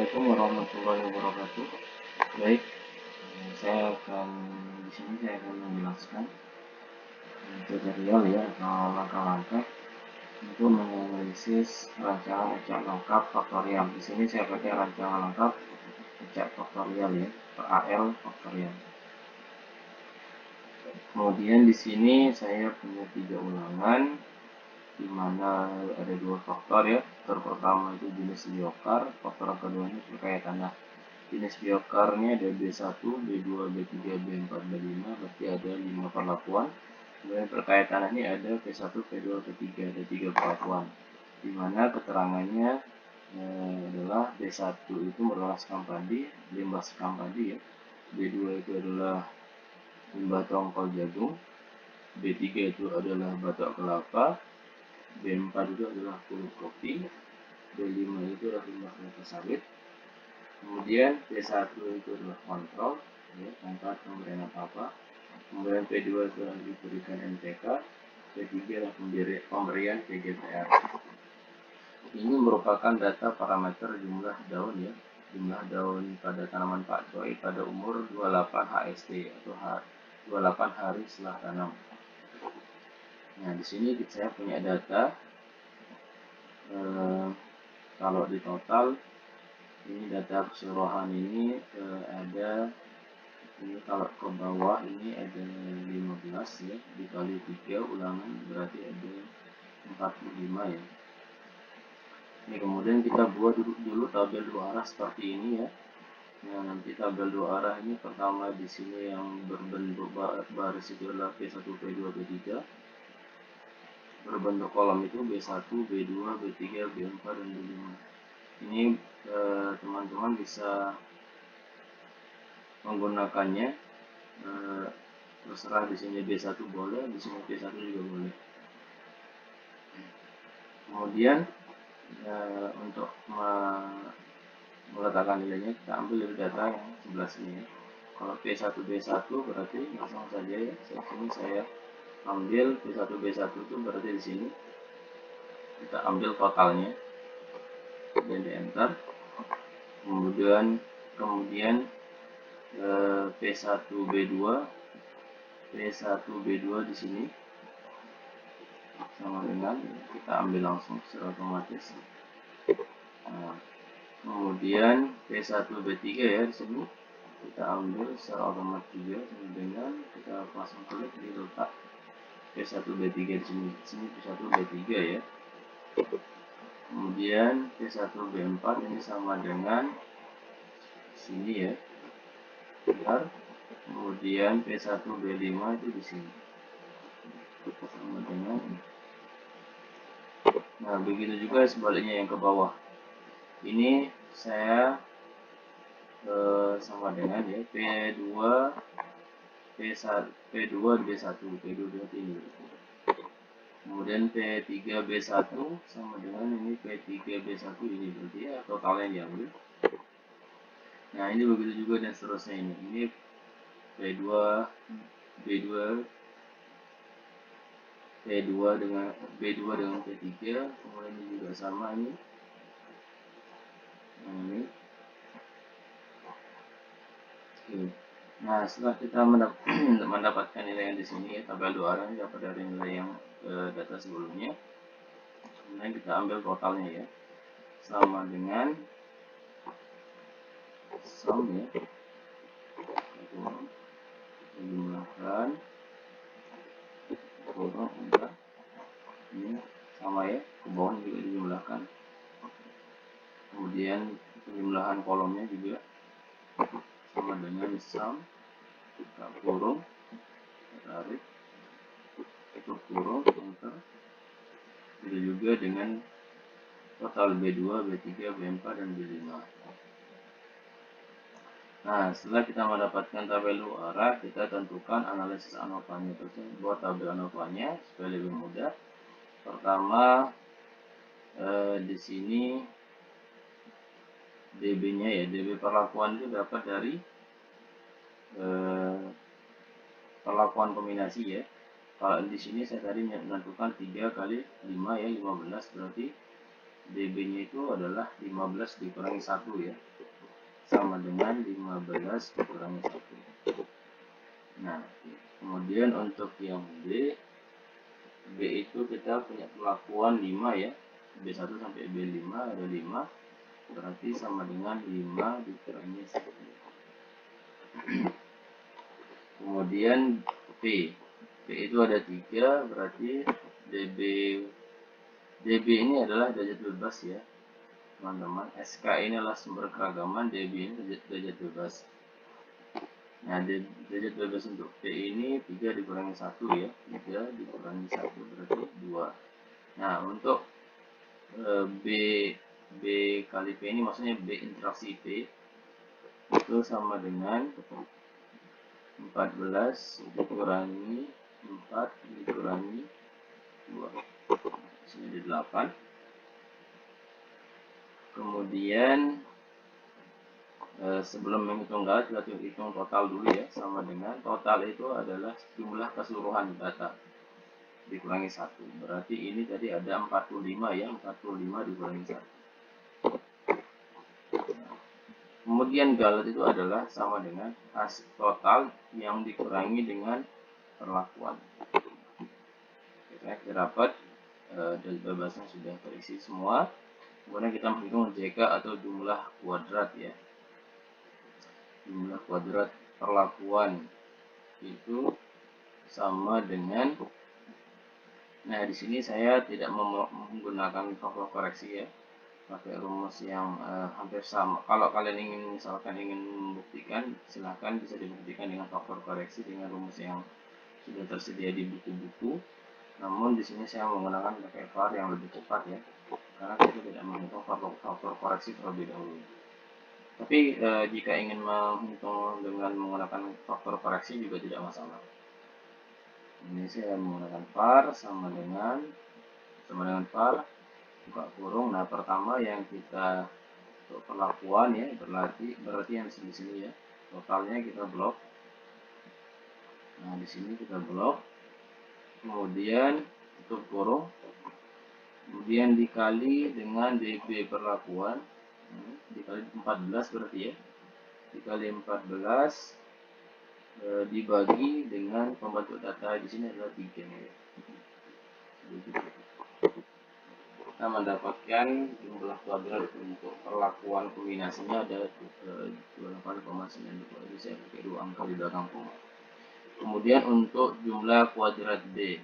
Assalamualaikum warahmatullahi wabarakatuh. Baik, saya akan menjelaskan tutorial ya atau langkah-langkah untuk menganalisis rancangan acak lengkap faktorial. Di sini saya pakai rancangan lengkap acak faktorial ya, AL faktorial. Kemudian di sini saya punya 3 ulangan, di mana ada 2 faktor ya. Faktor pertama itu jenis biokar, faktor kedua ini perkaitan. Jenis biokarnya ada B1, B2, B3, B4, B5, berarti ada 5 perlakuan. Kemudian perkaitan ini ada P1, P2, P3, ada 3 perlakuan. Di mana keterangannya adalah B1 itu merupakan sekam padi, limbah sekam padi ya. B2 itu adalah limbah tongkol jagung. B3 itu adalah batok kelapa. B4 itu adalah kulit kopi. B5 itu adalah limbah kelapa sawit. Kemudian P1 itu adalah kontrol ya, tanpa pemberian apa-apa. Kemudian P2 itu diberikan NPK. P3 adalah pemberian PGTR. Ini merupakan data parameter jumlah daun ya, jumlah daun pada tanaman pakcoy pada umur 28 HST atau 28 hari setelah tanam. Nah, di sini saya punya data kalau di total ini data keseluruhan ini ada ini kalau ke bawah ini ada 15 ya, dikali 3 ulangan berarti ada 45 ya. Ini kemudian kita buat dulu tabel 2 arah seperti ini ya. Nah, nanti tabel 2 arah ini pertama di sini yang berbentuk baris itu adalah P1, P2, P3. Berbentuk kolom itu B1, B2, B3, B4 dan B5. Ini teman-teman bisa menggunakannya terserah, di sini B1 boleh, di sini B1 juga boleh. Kemudian untuk meletakkan nilainya kita ambil dari data yang sebelah sini. Kalau P1 B1 berarti langsung saja ya. Sini saya ambil P1 B1 itu berarti di sini kita ambil totalnya dan di enter. Kemudian P1 B2 di sini sama dengan kita ambil langsung secara otomatis. Nah, kemudian P1 B3 ya di sini kita ambil secara otomatis juga sama dengan kita pasang klik di letak P1 B3 di sini. Di sini P1 B3 ya. Kemudian P1 B4 ini sama dengan sini ya. Benar. Kemudian P1 B5 itu di sini. Sama dengan ini. Nah, begitu juga sebaliknya yang ke bawah. Ini saya sama dengan ya P2 B1 P2 berarti ini. Kemudian P3 B1 sama dengan ini P3 B1 ini berarti ya totalnya diambil. Nah, ini begitu juga dan seterusnya ini. Ini P2 B2 dengan P3, kemudian ini juga sama ini. Nah, setelah kita mendapatkan nilai yang di sini, tabel 2 arah dapat dari nilai yang data sebelumnya. Kemudian kita ambil totalnya ya, sama dengan sum ya, jumlahkan kurang enggak ini sama ya, ke bawah juga dijumlahkan. Kemudian penjumlahan kolomnya juga sama dengan sum buka kurung, tarik, tutup kurung, enter. Itu juga dengan total B2, B3, B4 dan B5. Nah, setelah kita mendapatkan tabel 2 arah, kita tentukan analisis ANOVA-nya tersebut. Buat tabel ANOVA-nya supaya lebih mudah. Pertama, di sini DB-nya ya, DB perlakuan itu dapat dari perlakuan kombinasi ya. Kalau di sini saya tadi menentukan 3 kali 5 ya, 15 berarti DB nya itu adalah 15 dikurangi 1 ya, sama dengan 15 dikurangi 1. Nah, kemudian untuk yang B itu kita punya perlakuan 5 ya, B1 sampai B5 ada 5, berarti sama dengan 5 dikurangi 1. Kemudian P itu ada 3, berarti DB ini adalah derajat bebas ya teman-teman. SK ini adalah sumber keragaman, DB ini derajat bebas. Nah, derajat bebas untuk P ini 3 dikurangi 1 ya, 3 dikurangi 1 berarti 2. Nah, untuk B kali P ini maksudnya B interaksi P itu sama dengan 14 dikurangi 4 dikurangi 2. Sini ada 8. Kemudian sebelum menghitung kali kita hitung total dulu ya, sama dengan total itu adalah jumlah keseluruhan data dikurangi 1. Berarti ini tadi ada 45 ya, 45 dikurangi 1. Kemudian galet itu adalah sama dengan hasil total yang dikurangi dengan perlakuan. Kita dapat dari bebasnya sudah terisi semua. Kemudian kita menghitung JK atau jumlah kuadrat ya. Jumlah kuadrat perlakuan itu sama dengan, nah di sini saya tidak menggunakan faktor koreksi ya, pakai rumus yang hampir sama. Kalau kalian misalkan ingin membuktikan, silahkan bisa dibuktikan dengan faktor koreksi dengan rumus yang sudah tersedia di buku-buku. Namun di sini saya menggunakan pakai VAR yang lebih cepat ya, karena kita tidak menghitung faktor koreksi terlebih dahulu. Tapi jika ingin menghitung dengan menggunakan faktor koreksi juga tidak masalah. Ini saya menggunakan VAR sama dengan VAR buka kurung. Nah, pertama yang kita untuk perlakuan ya, berarti yang di sini ya, totalnya kita blok. Nah, di sini kita blok. Kemudian tutup kurung. Kemudian dikali dengan DB perlakuan. Dikali 14 berarti ya. Dikali 14 dibagi dengan pembentuk data di sini adalah 3 ya. Kita mendapatkan jumlah kuadrat untuk perlakuan kombinasinya ada 28,92. Jadi saya pakai 2 angka di belakang koma. Kemudian untuk jumlah kuadrat D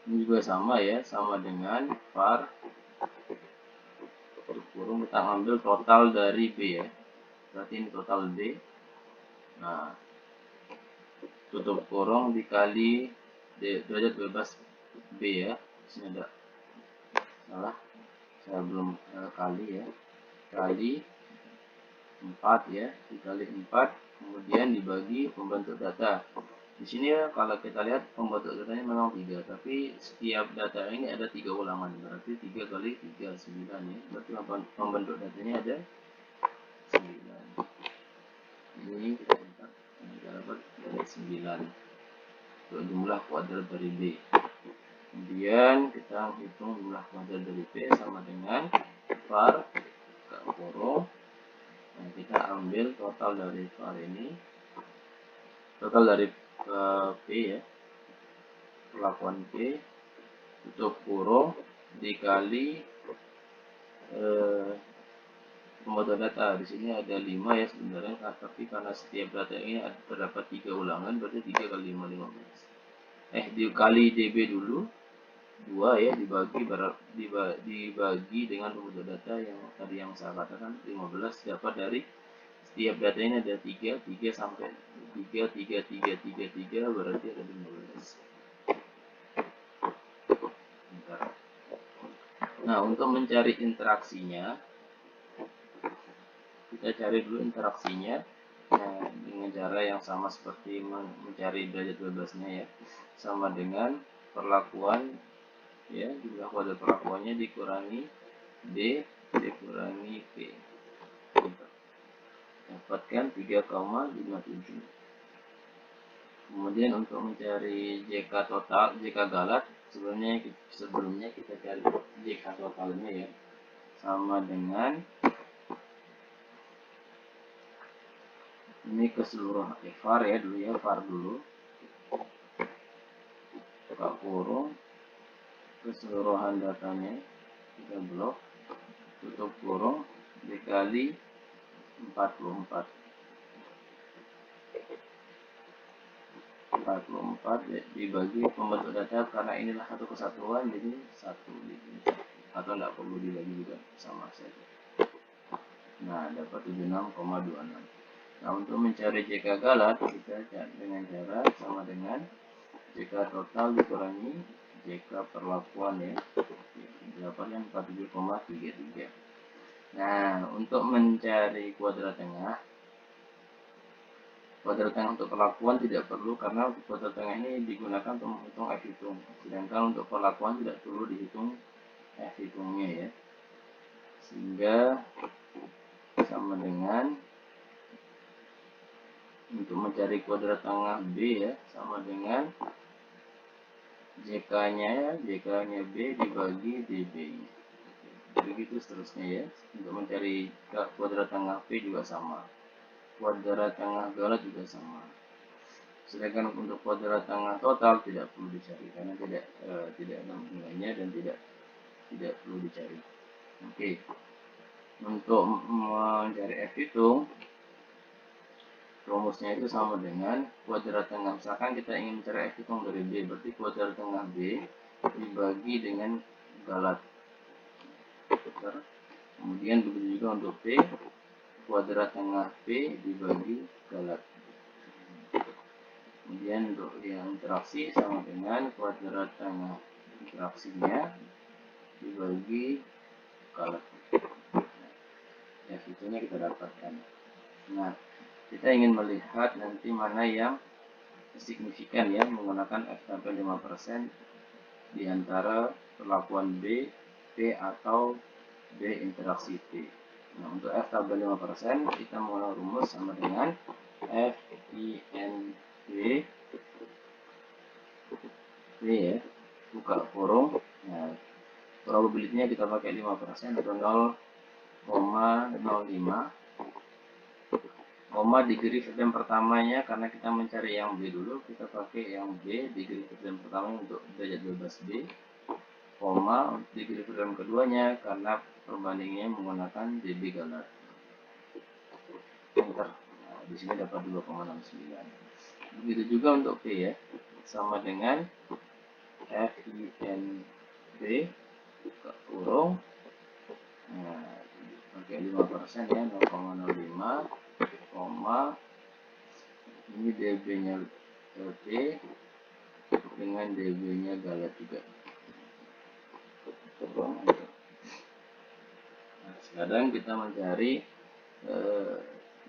ini juga sama ya, sama dengan VAR kurung kita ambil total dari B ya. Berarti ini total D. Nah, tutup kurung dikali derajat bebas B ya. Di sini ada salah, saya belum kali ya, kali 4 ya, dikali 4 kemudian dibagi pembentuk data. Di sini ya, kalau kita lihat pembentuk datanya memang 3, tapi setiap data ini ada 3 ulangan, berarti 3 kali 3 9 ya, berarti pembentuk datanya ada 9. Ini kita dapat dari 9 untuk jumlah kuadrat dari B. Kemudian kita hitung jumlah kuadrat dari P sama dengan VAR buka kurung. Nah, kita ambil total dari VAR ini, total dari P ya, perlakuan P, tutup kurung dikali pembentuk data. Di sini ada 5 ya sebenarnya, tapi karena setiap data ini terdapat 3 ulangan, berarti 3 kali 5 15. Dikali DB dulu 2 ya, dibagi dengan pembentuk data yang tadi yang saya katakan 15, dapat dari setiap data ini ada 3 sampai 3 berarti ada 15. Nah, untuk mencari interaksinya, kita cari dulu interaksinya. Nah, dengan cara yang sama seperti mencari derajat bebasnya ya, sama dengan perlakuan ya, jumlah kuadrat perlakuannya dikurangi D dikurangi P, dapatkan 3,57. Kemudian untuk mencari JK total, JK galat, sebelumnya kita cari JK totalnya ya, sama dengan ini keseluruhan var ya dulu ya, var dulu, buka kurung, keseluruhan datanya kita blok, tutup kurung, dikali 44 dibagi pembentuk data, karena inilah satu kesatuan jadi satu gitu. Atau tidak perlu dibagi juga, sama saja. Nah, dapat 76,26. Nah, untuk mencari JK galat kita cari dengan cara sama dengan JK total dikurangi JK perlakuan ya, dapatnya 47,33. Nah, untuk mencari kuadrat tengah untuk perlakuan tidak perlu, karena kuadrat tengah ini digunakan untuk menghitung F hitung, sedangkan untuk perlakuan tidak perlu dihitung F hitungnya ya, sehingga sama dengan untuk mencari kuadrat tengah B ya, sama dengan JK-nya B dibagi DB nya, begitu seterusnya ya. Untuk mencari kuadrat tengah P juga sama, kuadrat tengah galat juga sama. Sedangkan untuk kuadrat tengah total tidak perlu dicari, karena tidak ada nilainya dan tidak perlu dicari. Oke. Untuk mencari F hitung, rumusnya itu sama dengan kuadrat tengah. Misalkan kita ingin mencari F hitung dari B, berarti kuadrat tengah B dibagi dengan galat. Kemudian begitu juga untuk P, kuadrat tengah P dibagi galat. Kemudian untuk yang interaksi sama dengan kuadrat tengah interaksinya dibagi galat. Ya, hitungnya kita dapatkan. Nah, kita ingin melihat nanti mana yang signifikan ya, menggunakan F sampai 5% di antara perlakuan B, P atau B interaksi P. Nah, untuk F tabel 5% kita menggunakan rumus sama dengan F I N B P ya, buka kurung. Nah, probability-nya kita pakai 5% atau 0,05, koma degree freedom pertamanya, karena kita mencari yang B dulu, kita pakai yang B degree freedom pertamanya untuk derajat bebas B, koma degree freedom keduanya karena perbandingannya menggunakan dB galat. Enter. Nah, di sini dapat 2,69. Begitu juga untuk P ya, sama dengan FINB buka kurung. Nah, pakai 5% ya, 0,05, koma ini dB-nya P dengan dB-nya galat juga. Nah, sekarang kita mencari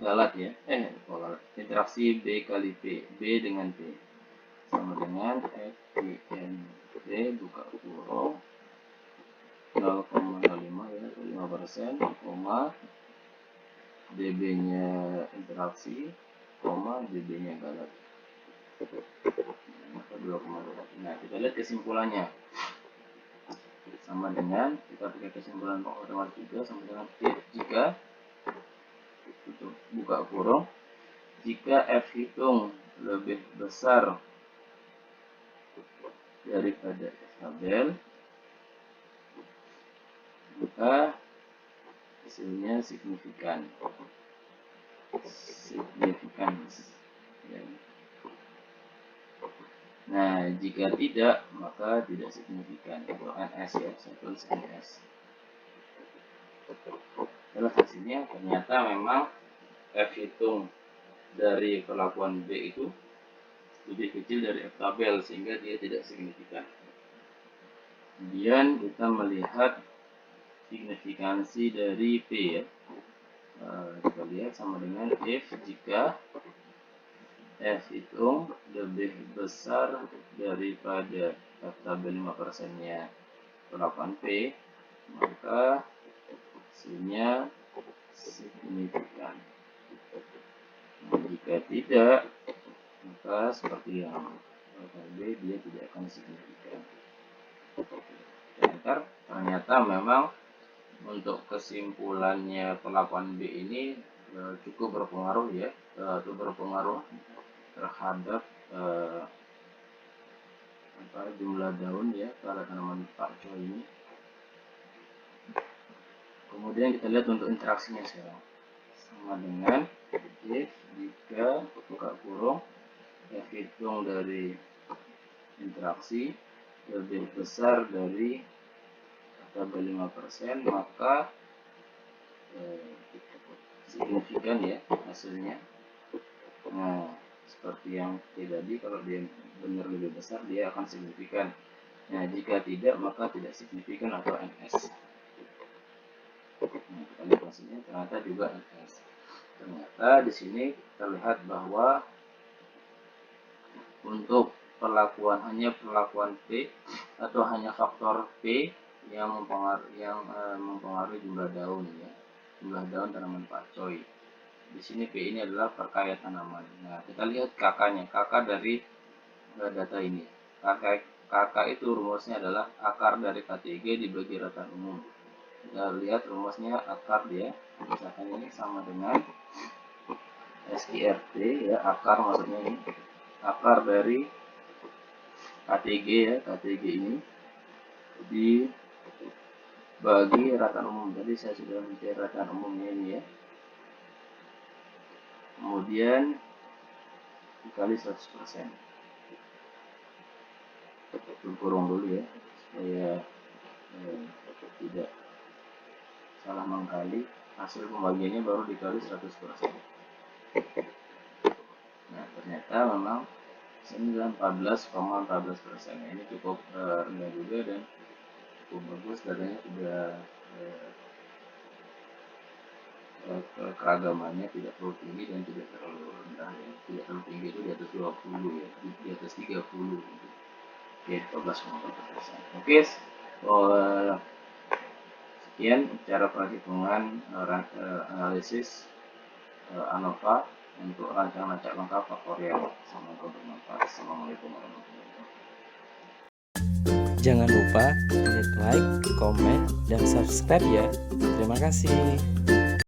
galat ya, interaksi B kali P, B dengan P sama dengan FINB buka kurung 0,05 ya, 5%, koma dB-nya interaksi, koma dB-nya galat. Nah, kita lihat kesimpulannya sama dengan, kita pakai kesimpulan otomatis juga sama dengan jika tutup buka kurung, jika F hitung lebih besar daripada F tabel, maka hasilnya signifikan. Ya. Nah, jika tidak, maka tidak signifikan. Itu NS ya, saya NS. Terus hasilnya ternyata memang F hitung dari perlakuan B itu lebih kecil dari F tabel, sehingga dia tidak signifikan. Kemudian kita melihat signifikansi dari P ya. Kita lihat sama dengan if jika F hitung lebih besar daripada F tabel 5% nya perlakuan P, maka hasilnya signifikan. Nah, jika tidak, maka maka seperti yang KB dia tidak akan signifikan. Ternyata memang untuk kesimpulannya perlakuan B ini cukup berpengaruh ya, berpengaruh terhadap jumlah daun ya pada tanaman pakcoy ini. Kemudian kita lihat untuk interaksinya sekarang, sama dengan if jika buka kurung f hitung dari interaksi lebih besar dari atau 5%, maka signifikan ya hasilnya. Nah, seperti yang tadi, kalau dia benar lebih besar dia akan signifikan. Nah, jika tidak maka tidak signifikan atau NS. Nah, kita lihat hasilnya ternyata juga NS. Ternyata di sini terlihat bahwa untuk hanya perlakuan P atau hanya faktor P yang mempengaruhi jumlah daun ya, jumlah daun tanaman pakcoy. Di sini P ini adalah perkaya tanaman. Nah, kita lihat kakaknya, kakak dari data ini. Kakak itu rumusnya adalah akar dari K3 dibagi rata umum. Kita lihat rumusnya akar dia, misalkan ini sama dengan SIRT ya, akar maksudnya ini akar dari K3 ya, K3 ini dibagi rata umum. Tadi saya sudah mencari rata umumnya ini ya. Kemudian dikali 100%. Kurung dulu ya supaya tidak salah mengkali. Hasil pembagiannya baru dikali 100%. Nah, ternyata memang 14,14%. Ini cukup rendah juga dan cukup bagus, datanya sudah keragamannya tidak terlalu tinggi dan tidak terlalu rendah ya. Tidak terlalu tinggi itu di atas 20 ya, di atas 30 gitu. Oke, 12,4%. Oke, sekian cara perhitungan analisis ANOVA untuk rancangan acak lengkap faktorial. Semoga bermanfaat. Assalamualaikum warahmatullahi wabarakatuh. Jangan lupa klik like, komen, dan subscribe ya. Terima kasih.